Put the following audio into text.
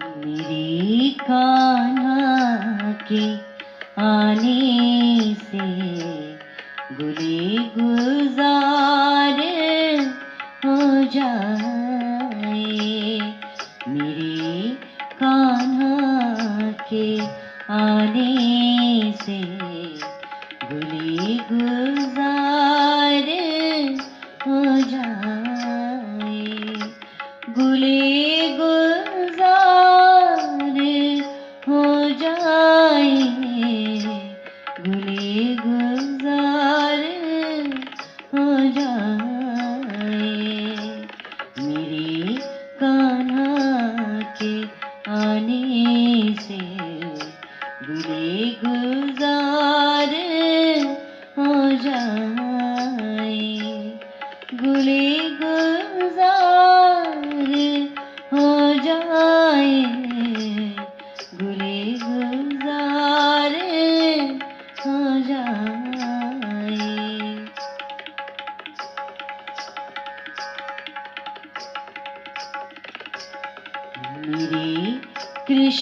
मेरे कान्हा के आने से गुले गुजार हो जाए। मेरे कान्हा के आने से गुले गुजार हो जाए। गुले गुजार हो जाए। गुले गुजार हो जाए। मेरे कान्हा के आने से गुले गुजार हो जाए। गुले गुजार हो जाए। गुले गुजार हो जाए। मेरे कृष्ण